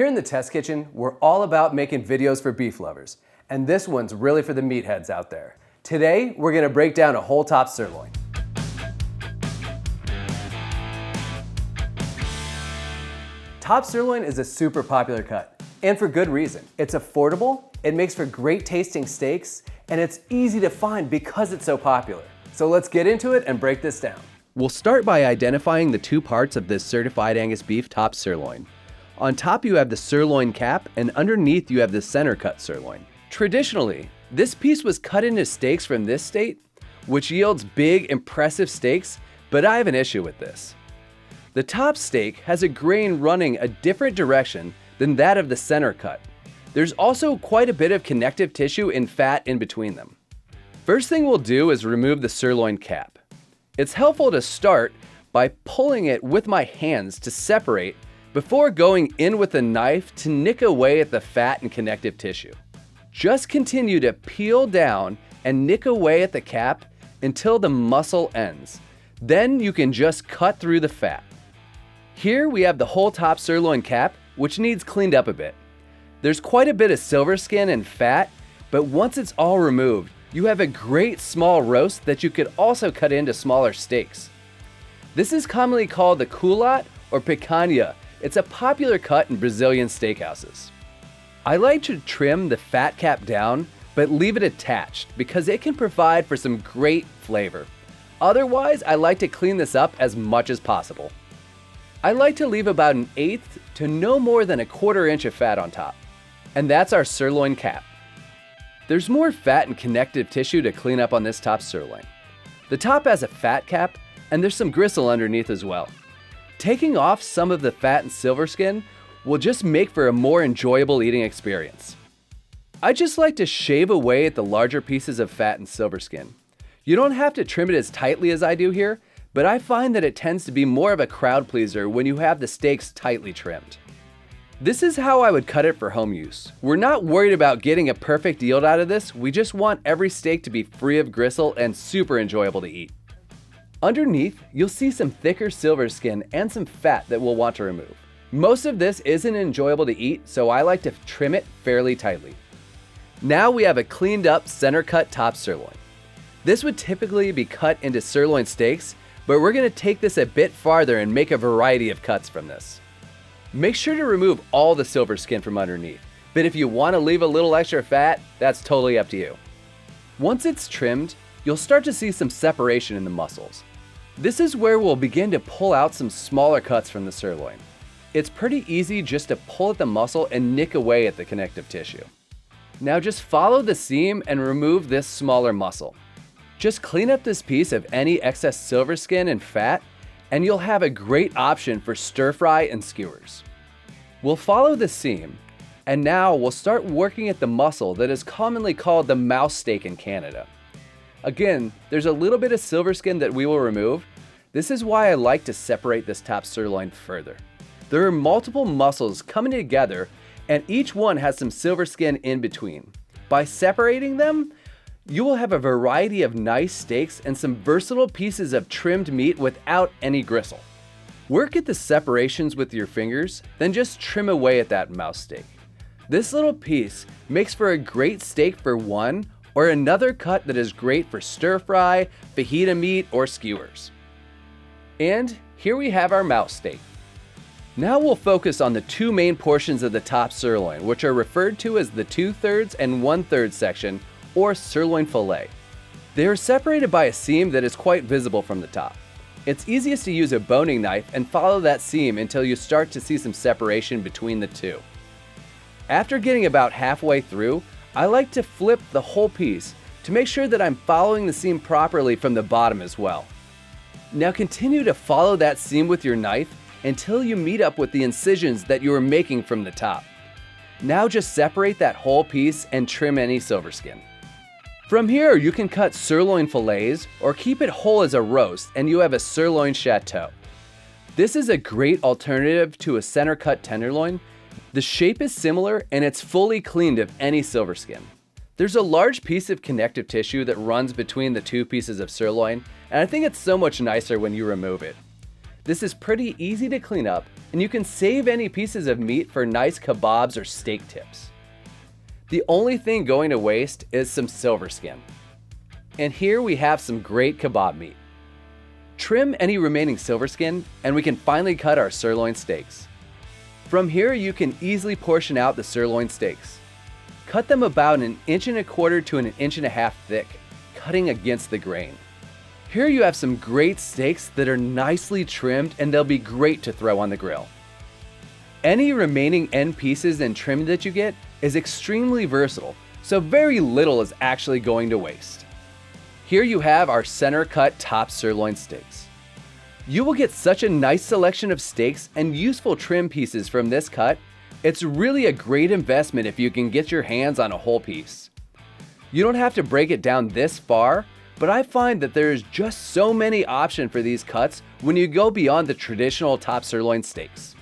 Here in the test kitchen, we're all about making videos for beef lovers, and this one's really for the meatheads out there. Today, we're gonna break down a whole top sirloin. Top sirloin is a super popular cut, and for good reason. It's affordable, it makes for great tasting steaks, and it's easy to find because it's so popular. So let's get into it and break this down. We'll start by identifying the two parts of this certified Angus beef top sirloin. On top you have the sirloin cap, and underneath you have the center cut sirloin. Traditionally, this piece was cut into steaks from this state, which yields big, impressive steaks, but I have an issue with this. The top steak has a grain running a different direction than that of the center cut. There's also quite a bit of connective tissue and fat in between them. First thing we'll do is remove the sirloin cap. It's helpful to start by pulling it with my hands to separate before going in with a knife to nick away at the fat and connective tissue. Just continue to peel down and nick away at the cap until the muscle ends. Then you can just cut through the fat. Here we have the whole top sirloin cap, which needs cleaned up a bit. There's quite a bit of silver skin and fat, but once it's all removed, you have a great small roast that you could also cut into smaller steaks. This is commonly called the culotte or picanha. It's a popular cut in Brazilian steakhouses. I like to trim the fat cap down, but leave it attached because it can provide for some great flavor. Otherwise, I like to clean this up as much as possible. I like to leave about 1/8 to no more than 1/4 inch of fat on top. And that's our sirloin cap. There's more fat and connective tissue to clean up on this top sirloin. The top has a fat cap, and there's some gristle underneath as well. Taking off some of the fat and silver skin will just make for a more enjoyable eating experience. I just like to shave away at the larger pieces of fat and silver skin. You don't have to trim it as tightly as I do here, but I find that it tends to be more of a crowd pleaser when you have the steaks tightly trimmed. This is how I would cut it for home use. We're not worried about getting a perfect yield out of this, we just want every steak to be free of gristle and super enjoyable to eat. Underneath, you'll see some thicker silver skin and some fat that we'll want to remove. Most of this isn't enjoyable to eat, so I like to trim it fairly tightly. Now we have a cleaned up center cut top sirloin. This would typically be cut into sirloin steaks, but we're gonna take this a bit farther and make a variety of cuts from this. Make sure to remove all the silver skin from underneath, but if you want to leave a little extra fat, that's totally up to you. Once it's trimmed, you'll start to see some separation in the muscles. This is where we'll begin to pull out some smaller cuts from the sirloin. It's pretty easy just to pull at the muscle and nick away at the connective tissue. Now just follow the seam and remove this smaller muscle. Just clean up this piece of any excess silver skin and fat, and you'll have a great option for stir fry and skewers. We'll follow the seam, and now we'll start working at the muscle that is commonly called the mouse steak in Canada. Again, there's a little bit of silver skin that we will remove. This is why I like to separate this top sirloin further. There are multiple muscles coming together, and each one has some silver skin in between. By separating them, you will have a variety of nice steaks and some versatile pieces of trimmed meat without any gristle. Work at the separations with your fingers, then just trim away at that mouse steak. This little piece makes for a great steak for one, or another cut that is great for stir fry, fajita meat, or skewers. And here we have our mouse steak. Now we'll focus on the two main portions of the top sirloin, which are referred to as the 2/3 and 1/3 section, or sirloin fillet. They are separated by a seam that is quite visible from the top. It's easiest to use a boning knife and follow that seam until you start to see some separation between the two. After getting about halfway through, I like to flip the whole piece to make sure that I'm following the seam properly from the bottom as well. Now continue to follow that seam with your knife until you meet up with the incisions that you are making from the top. Now just separate that whole piece and trim any silver skin. From here, you can cut sirloin fillets or keep it whole as a roast and you have a Sirloin Chateau. This is a great alternative to a center cut tenderloin. The shape is similar and it's fully cleaned of any silver skin. There's a large piece of connective tissue that runs between the two pieces of sirloin, and I think it's so much nicer when you remove it. This is pretty easy to clean up, and you can save any pieces of meat for nice kebabs or steak tips. The only thing going to waste is some silver skin. And here we have some great kebab meat. Trim any remaining silver skin, and we can finally cut our sirloin steaks. From here, you can easily portion out the sirloin steaks. Cut them about 1.25 inches to 1.5 inches thick, cutting against the grain. Here you have some great steaks that are nicely trimmed, and they'll be great to throw on the grill. Any remaining end pieces and trim that you get is extremely versatile, so very little is actually going to waste. Here you have our center cut top sirloin steaks. You will get such a nice selection of steaks and useful trim pieces from this cut. It's really a great investment if you can get your hands on a whole piece. You don't have to break it down this far, but I find that there is just so many options for these cuts when you go beyond the traditional top sirloin steaks.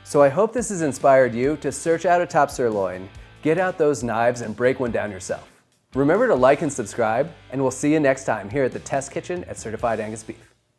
So I hope this has inspired you to search out a top sirloin, get out those knives, and break one down yourself. Remember to like and subscribe, and we'll see you next time here at the Test Kitchen at Certified Angus Beef.